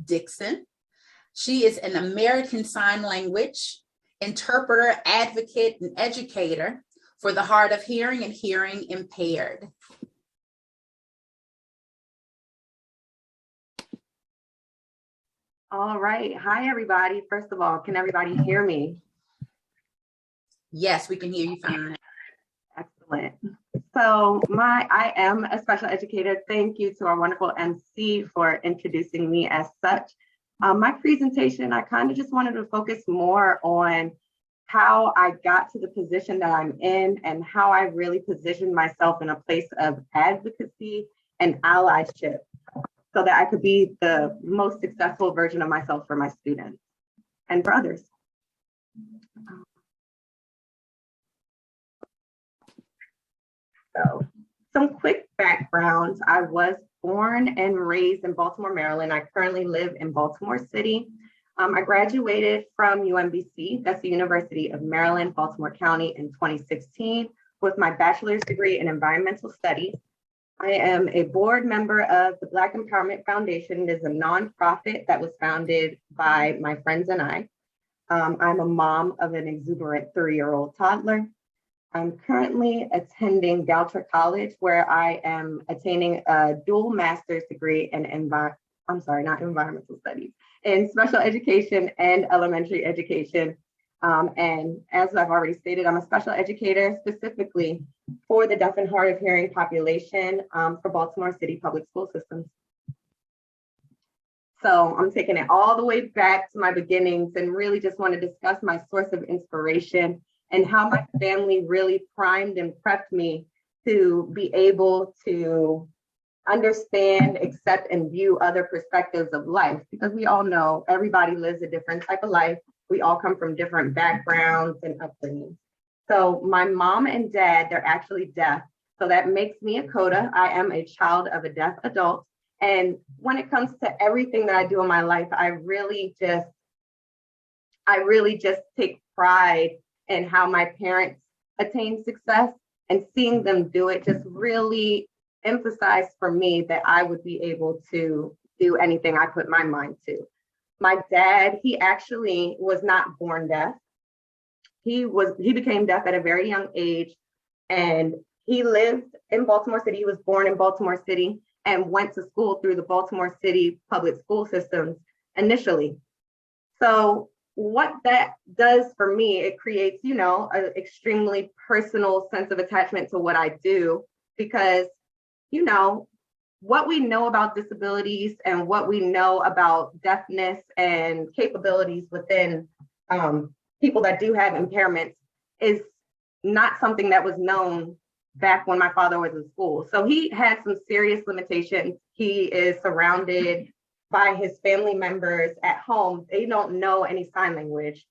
Dixon. She is an American Sign Language interpreter, advocate, and educator for the hard of hearing and hearing impaired. All right. Hi, everybody. First of all, can everybody hear me? Yes, we can hear you fine. Excellent. So I am a special educator. Thank you to our wonderful MC for introducing me as such. My presentation, I kind of just wanted to focus more on how I got to the position that I'm in and how I really positioned myself in a place of advocacy and allyship so that I could be the most successful version of myself for my students and for others. So some quick backgrounds. I was born and raised in Baltimore, Maryland. I currently live in Baltimore City. I graduated from UMBC, that's the University of Maryland, Baltimore County, in 2016 with my bachelor's degree in environmental studies. I am a board member of the Black Empowerment Foundation. It is a nonprofit that was founded by my friends and I. I'm a mom of an exuberant 3-year-old toddler. I'm currently attending Goucher College, where I am attaining a dual master's degree in environmental studies, in special education and elementary education. And as I've already stated, I'm a special educator specifically for the deaf and hard of hearing population for Baltimore City public school systems. So I'm taking it all the way back to my beginnings and really just want to discuss my source of inspiration and how my family really primed and prepped me to be able to understand, accept, and view other perspectives of life, because we all know everybody lives a different type of life. We all come from different backgrounds and upbringings. So my mom and dad, they're actually deaf. So that makes me a coda. I am a child of a deaf adult. And when it comes to everything that I do in my life, I really just take pride in how my parents attained success, and seeing them do it just really emphasized for me that I would be able to do anything I put my mind to. My dad, he actually was not born deaf. He became deaf at a very young age, and he lived in Baltimore City. He was born in Baltimore City and went to school through the Baltimore City public school systems initially. So what that does for me, it creates, an extremely personal sense of attachment to what I do, because, what we know about disabilities and what we know about deafness and capabilities within people that do have impairments is not something that was known back when my father was in school. So he had some serious limitations. He is surrounded by his family members at home. They don't know any sign language.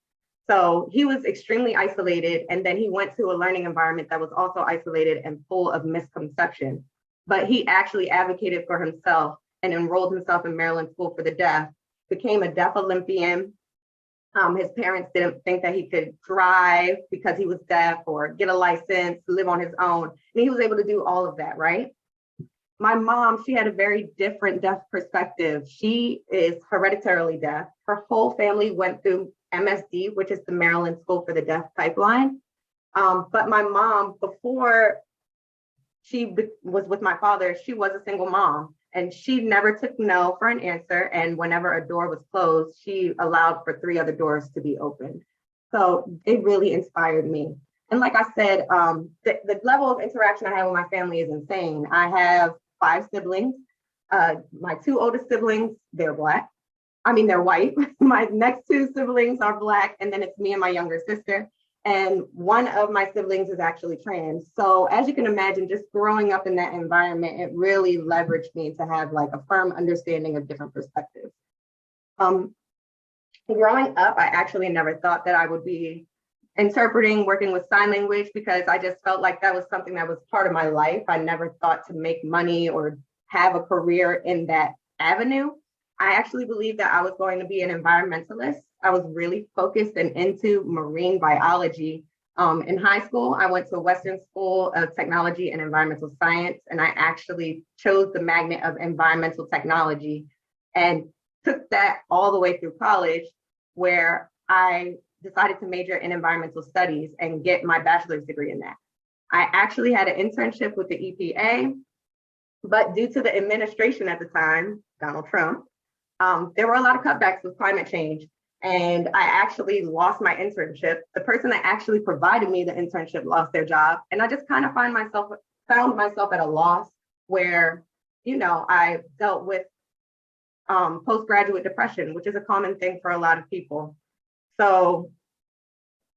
So he was extremely isolated. And then he went to a learning environment that was also isolated and full of misconception. But he actually advocated for himself and enrolled himself in Maryland School for the Deaf, became a deaf Olympian. His parents didn't think that he could drive because he was deaf, or get a license, live on his own. And he was able to do all of that, right? My mom, she had a very different deaf perspective. She is hereditarily deaf. Her whole family went through MSD, which is the Maryland School for the Deaf pipeline. But my mom, before she was with my father, she was a single mom, and she never took no for an answer. And whenever a door was closed, she allowed for 3 other doors to be opened. So it really inspired me. And like I said, the level of interaction I have with my family is insane. I have 5 siblings. My 2 oldest siblings, they're white. My next 2 siblings are Black, and then it's me and my younger sister. And one of my siblings is actually trans. So as you can imagine, just growing up in that environment, it really leveraged me to have like a firm understanding of different perspectives. Growing up, I actually never thought that I would be interpreting, working with sign language, because I just felt like that was something that was part of my life. I never thought to make money or have a career in that avenue. I actually believed that I was going to be an environmentalist. I was really focused and into marine biology. In high school, I went to Western School of Technology and Environmental Science, and I actually chose the magnet of environmental technology. And took that all the way through college, where I decided to major in environmental studies and get my bachelor's degree in that. I actually had an internship with the EPA, but due to the administration at the time, Donald Trump, there were a lot of cutbacks with climate change. And I actually lost my internship. The person that actually provided me the internship lost their job. And I just kind of found myself at a loss where, I dealt with postgraduate depression, which is a common thing for a lot of people. So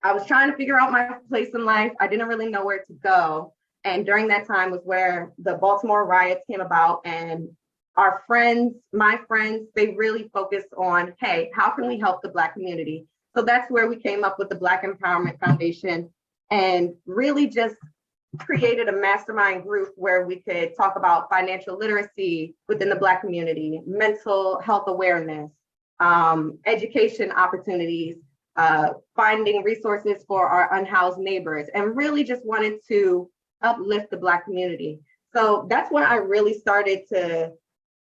I was trying to figure out my place in life. I didn't really know where to go. And during that time was where the Baltimore riots came about, and my friends, they really focused on, hey, how can we help the Black community? So that's where we came up with the Black Empowerment Foundation, and really just created a mastermind group where we could talk about financial literacy within the Black community, mental health awareness, education opportunities, finding resources for our unhoused neighbors, and really just wanted to uplift the Black community. So that's when I really started to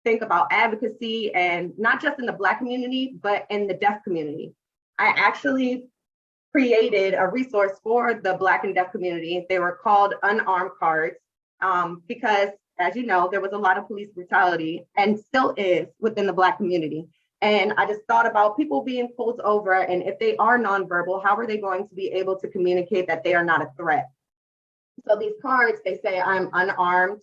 think about advocacy, and not just in the Black community, but in the deaf community. I actually created a resource for the Black and deaf community. They were called unarmed cards, because, as you know, there was a lot of police brutality, and still is, within the Black community. And I just thought about people being pulled over, and if they are nonverbal, how are they going to be able to communicate that they are not a threat? So these cards, they say, I'm unarmed,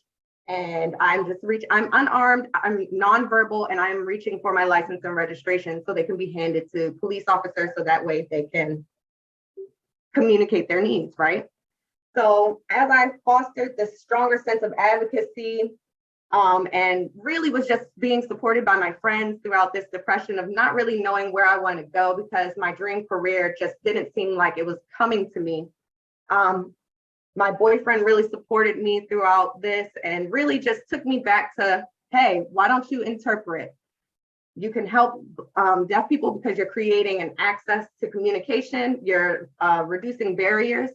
and I'm unarmed, I'm nonverbal, and I'm reaching for my license and registration, so they can be handed to police officers, so that way they can communicate their needs, right? So as I fostered this stronger sense of advocacy, and really was just being supported by my friends throughout this depression of not really knowing where I want to go, because my dream career just didn't seem like it was coming to me. My boyfriend really supported me throughout this, and really just took me back to, hey, why don't you interpret? You can help deaf people because you're creating an access to communication, you're reducing barriers.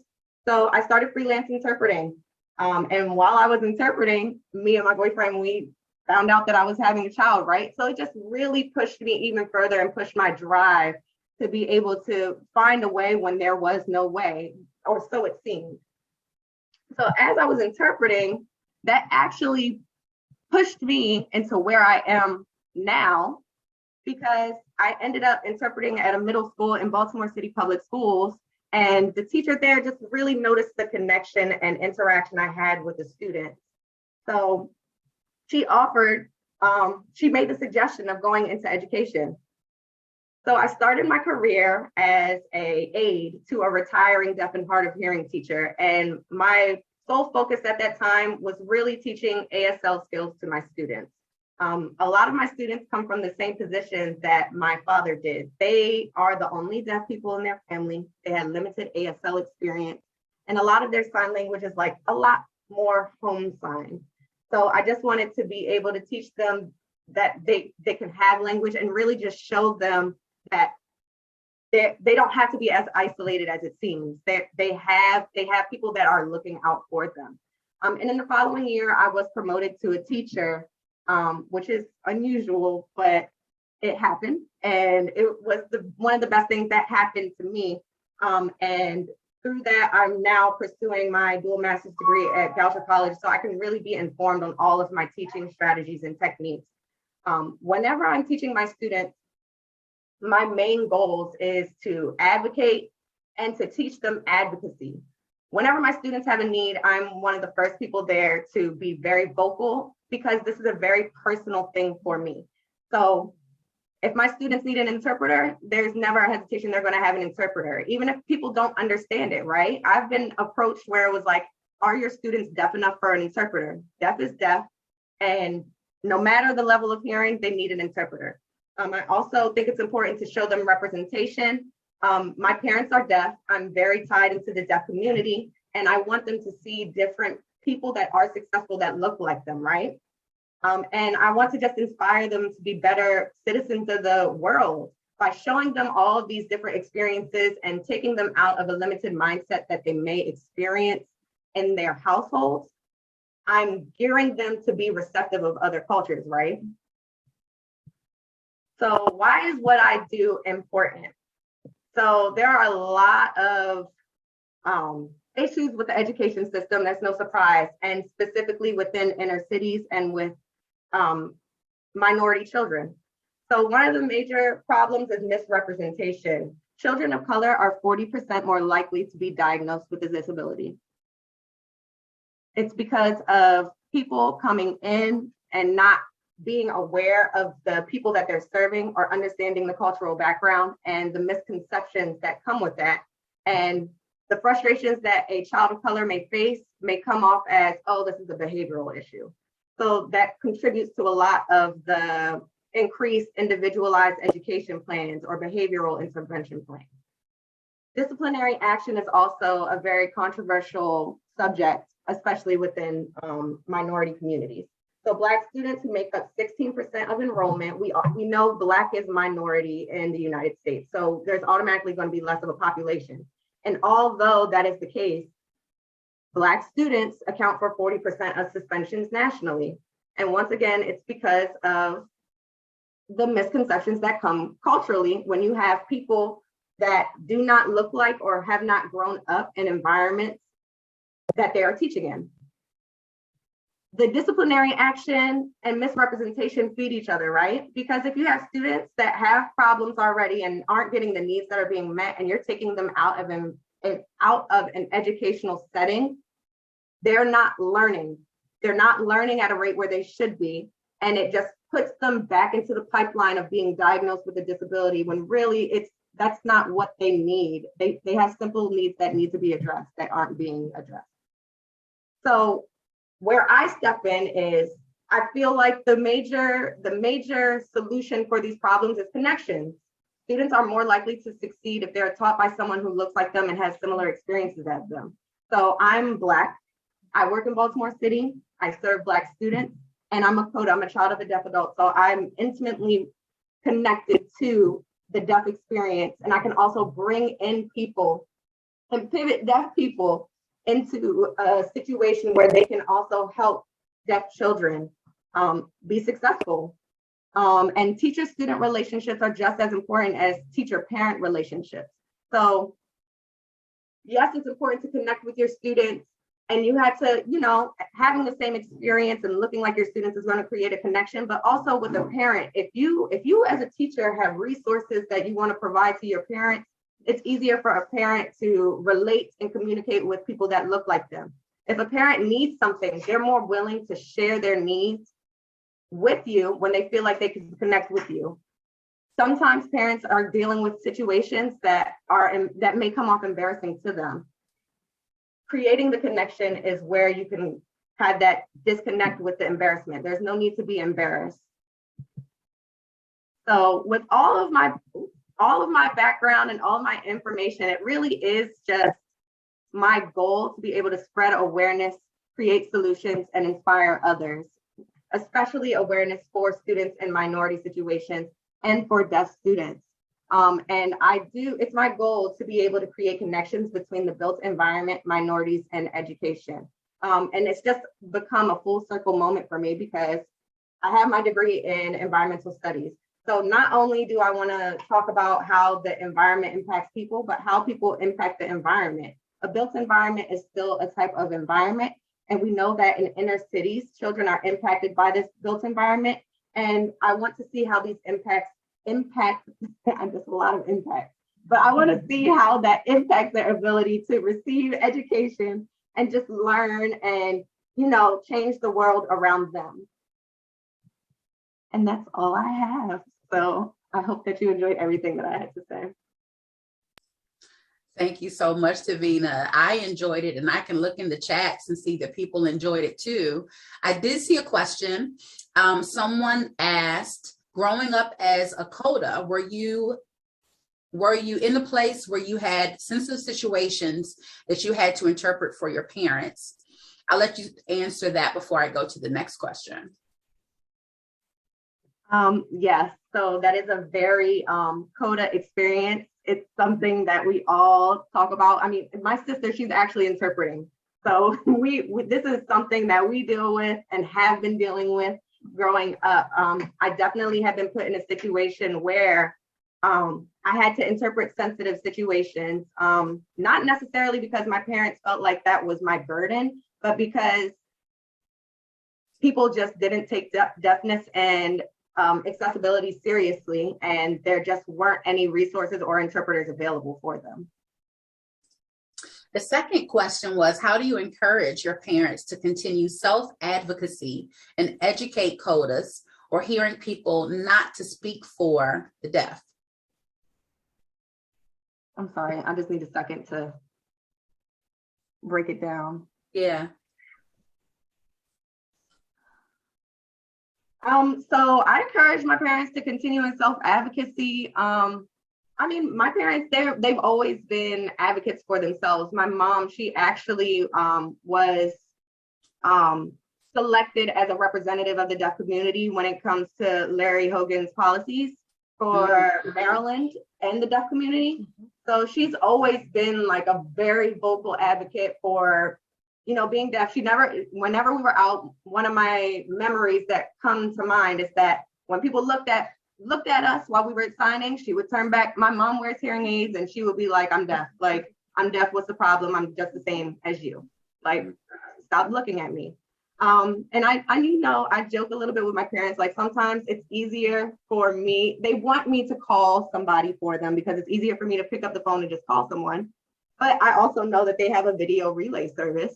So I started freelance interpreting. And while I was interpreting, me and my boyfriend, we found out that I was having a child, right? So it just really pushed me even further and pushed my drive to be able to find a way when there was no way, or so it seemed. So as I was interpreting, that actually pushed me into where I am now, because I ended up interpreting at a middle school in Baltimore City Public Schools. And the teacher there just really noticed the connection and interaction I had with the students. So she made the suggestion of going into education. So I started my career as an aide to a retiring deaf and hard of hearing teacher. And my sole focus at that time was really teaching ASL skills to my students. A lot of my students come from the same positions that my father did. They are the only deaf people in their family. They had limited ASL experience, and a lot of their sign language is like a lot more home sign. So I just wanted to be able to teach them that they can have language, and really just show them that they don't have to be as isolated as it seems. They have people that are looking out for them. And in the following year, I was promoted to a teacher, which is unusual, but it happened. And it was one of the best things that happened to me. And through that, I'm now pursuing my dual master's degree at Goucher College, so I can really be informed on all of my teaching strategies and techniques. Whenever I'm teaching my students, my main goals is to advocate and to teach them advocacy. Whenever my students have a need, I'm one of the first people there to be very vocal, because this is a very personal thing for me. So if my students need an interpreter, there's never a hesitation, they're gonna have an interpreter, even if people don't understand it, right? I've been approached where it was like, are your students deaf enough for an interpreter? Deaf is deaf, and no matter the level of hearing, they need an interpreter. I also think it's important to show them representation. My parents are deaf. I'm very tied into the deaf community, and I want them to see different people that are successful that look like them, right? And I want to just inspire them to be better citizens of the world by showing them all of these different experiences and taking them out of a limited mindset that they may experience in their households. I'm gearing them to be receptive of other cultures, right? So why is what I do important? So there are a lot of issues with the education system. That's no surprise, and specifically within inner cities and with minority children. So one of the major problems is misrepresentation. Children of color are 40% more likely to be diagnosed with a disability. It's because of people coming in and not being aware of the people that they're serving or understanding the cultural background and the misconceptions that come with that. And the frustrations that a child of color may face may come off as, oh, this is a behavioral issue. So that contributes to a lot of the increased individualized education plans or behavioral intervention plans. Disciplinary action is also a very controversial subject, especially within minority communities. So Black students who make up 16% of enrollment, we know Black is minority in the United States. So there's automatically going to be less of a population. And although that is the case, Black students account for 40% of suspensions nationally. And once again, it's because of the misconceptions that come culturally when you have people that do not look like or have not grown up in environments that they are teaching in. The disciplinary action and misrepresentation feed each other, right? Because if you have students that have problems already and aren't getting the needs that are being met, and you're taking them out of an educational setting, they're not learning. They're not learning at a rate where they should be. And it just puts them back into the pipeline of being diagnosed with a disability when really that's not what they need. They have simple needs that need to be addressed that aren't being addressed. So where I step in is, I feel like the major solution for these problems is connections. Students are more likely to succeed if they're taught by someone who looks like them and has similar experiences as them. So I'm Black. I work in Baltimore City. I serve Black students, and I'm a CODA. I'm a child of a deaf adult. So I'm intimately connected to the deaf experience. And I can also bring in people and pivot deaf people into a situation where they can also help deaf children be successful. And teacher-student relationships are just as important as teacher-parent relationships. So yes, it's important to connect with your students, and you have to, having the same experience and looking like your students is going to create a connection, but also with a parent. If you as a teacher have resources that you want to provide to your parents, it's easier for a parent to relate and communicate with people that look like them. If a parent needs something, they're more willing to share their needs with you when they feel like they can connect with you. Sometimes parents are dealing with situations that may come off embarrassing to them. Creating the connection is where you can have that disconnect with the embarrassment. There's no need to be embarrassed. So with all of my background and all my information, it really is just my goal to be able to spread awareness, create solutions, and inspire others, especially awareness for students in minority situations and for deaf students. And it's my goal to be able to create connections between the built environment, minorities, and education. And it's just become a full circle moment for me because I have my degree in environmental studies. So not only do I want to talk about how the environment impacts people, but how people impact the environment. A built environment is still a type of environment. And we know that in inner cities, children are impacted by this built environment. And I want to see how these impact, and just a lot of impact, but I want to see how that impacts their ability to receive education and just learn and, change the world around them. And that's all I have. So I hope that you enjoyed everything that I had to say. Thank you so much, DeVenna. I enjoyed it, and I can look in the chats and see that people enjoyed it too. I did see a question. Someone asked, growing up as a CODA, were you in a place where you had sensitive situations that you had to interpret for your parents? I'll let you answer that before I go to the next question. Yes, so that is a very CODA experience. It's something that we all talk about. I mean, my sister, she's actually interpreting. So this is something that we deal with and have been dealing with. growing up. I definitely have been put in a situation where I had to interpret sensitive situations, not necessarily because my parents felt like that was my burden, but because people just didn't take deafness and accessibility seriously, and there just weren't any resources or interpreters available for them. The second question was, how do you encourage your parents to continue self-advocacy and educate CODAs or hearing people not to speak for the deaf? I'm sorry, I just need a second to break it down. Yeah. So I encourage my parents to continue in self-advocacy. I mean, my parents, they've always been advocates for themselves. My mom, she actually was selected as a representative of the deaf community when it comes to Larry Hogan's policies for Maryland and the deaf community. So she's always been like a very vocal advocate for, you know, being deaf. She never, whenever we were out, one of my memories that come to mind is that when people looked at us while we were signing, she would turn back. My mom wears hearing aids and she would be like, I'm deaf. Like, I'm deaf. What's the problem? I'm just the same as you. Like, stop looking at me. And I joke a little bit with my parents. Like, sometimes it's easier for me. They want me to call somebody for them because it's easier for me to pick up the phone and just call someone. But I also know that they have a video relay service.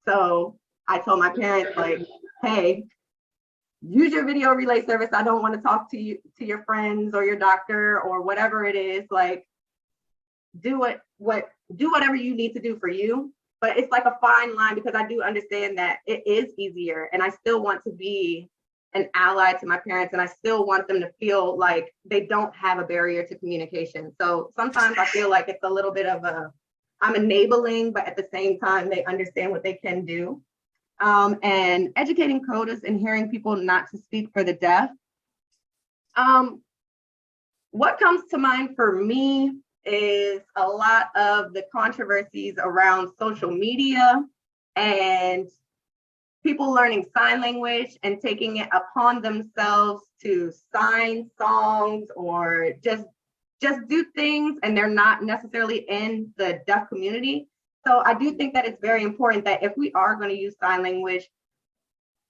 So I told my parents, like, hey, use your video relay service. I don't want to talk to you, to your friends or your doctor or whatever it is. Like, do whatever you need to do for you. But it's like a fine line because I do understand that it is easier, and I still want to be an ally to my parents, and I still want them to feel like they don't have a barrier to communication. So sometimes I feel like it's a little bit of I'm enabling, but at the same time, they understand what they can do. And educating CODAs and hearing people not to speak for the deaf. What comes to mind for me is a lot of the controversies around social media and people learning sign language and taking it upon themselves to sign songs or just do things, and they're not necessarily in the deaf community. So I do think that it's very important that if we are going to use sign language,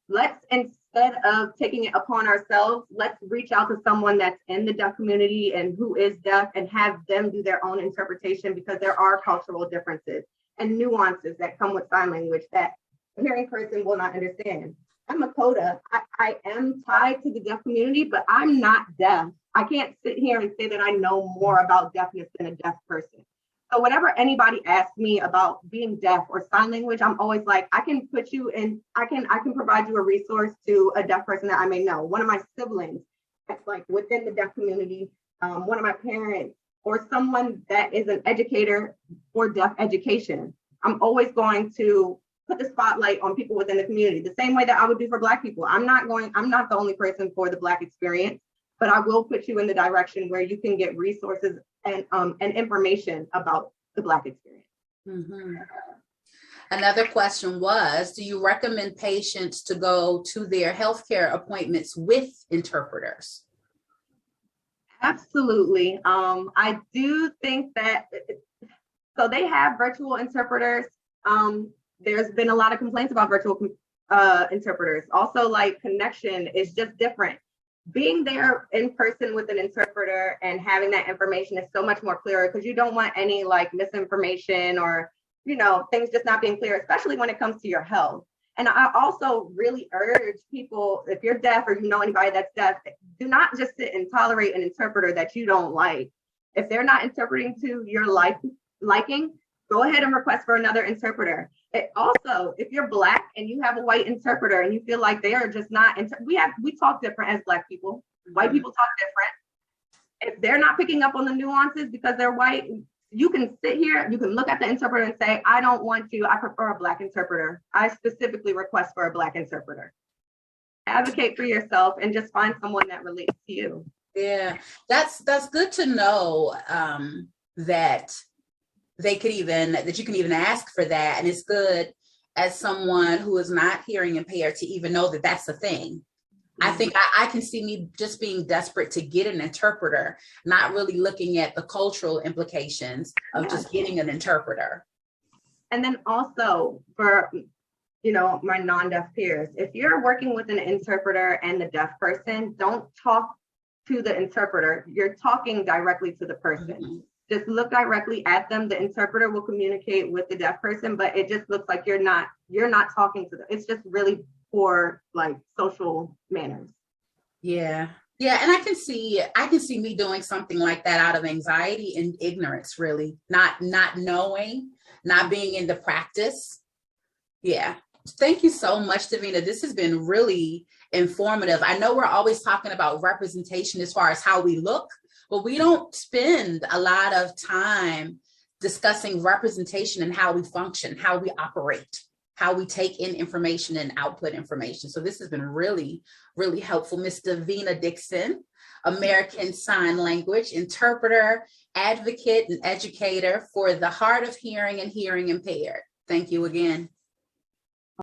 let's, instead of taking it upon ourselves, let's reach out to someone that's in the deaf community and who is deaf and have them do their own interpretation, because there are cultural differences and nuances that come with sign language that a hearing person will not understand. I'm a CODA. I am tied to the deaf community, but I'm not deaf. I can't sit here and say that I know more about deafness than a deaf person. So whenever anybody asks me about being deaf or sign language, I'm always like, I can put you in, I can provide you a resource to a deaf person that I may know. One of my siblings that's like within the deaf community, one of my parents, or someone that is an educator for deaf education. I'm always going to put the spotlight on people within the community, the same way that I would do for Black people. I'm not the only person for the Black experience, but I will put you in the direction where you can get resources and information about the Black experience. Mm-hmm. Another question was, do you recommend patients to go to their healthcare appointments with interpreters? Absolutely. I do think that, so they have virtual interpreters. There's been a lot of complaints about virtual interpreters. Also, like, connection is just different. Being there in person with an interpreter and having that information is so much more clearer, because you don't want any like misinformation or, you know, things just not being clear, especially when it comes to your health. And I also really urge people, if you're deaf or you know anybody that's deaf, do not just sit and tolerate an interpreter that you don't like. If they're not interpreting to your liking, go ahead and request for another interpreter. Also, if you're Black and you have a white interpreter and you feel like they are just not, we talk different as Black people. White people talk different. If they're not picking up on the nuances because they're white, you can sit here, you can look at the interpreter and say, I don't want you, I prefer a Black interpreter. I specifically request for a Black interpreter. Advocate for yourself and just find someone that relates to you. Yeah, that's good to know, that you can even ask for that. And it's good as someone who is not hearing impaired to even know that that's a thing. I think I can see me just being desperate to get an interpreter, not really looking at the cultural implications of just getting an interpreter. And then also for, my non-deaf peers, if you're working with an interpreter and the deaf person, don't talk to the interpreter. You're talking directly to the person. Mm-hmm. Just look directly at them. The interpreter will communicate with the deaf person, but it just looks like you're not talking to them. It's just really poor, like, social manners. Yeah. Yeah. And I can see me doing something like that out of anxiety and ignorance, really, not knowing, not being in the practice. Yeah. Thank you so much, DeVenna. This has been really informative. I know we're always talking about representation as far as how we look, but we don't spend a lot of time discussing representation and how we function, how we operate, how we take in information and output information. So this has been really, really helpful. Ms. DeVenna Dixon, American Sign Language interpreter, advocate, and educator for the hard of hearing and hearing impaired. Thank you again.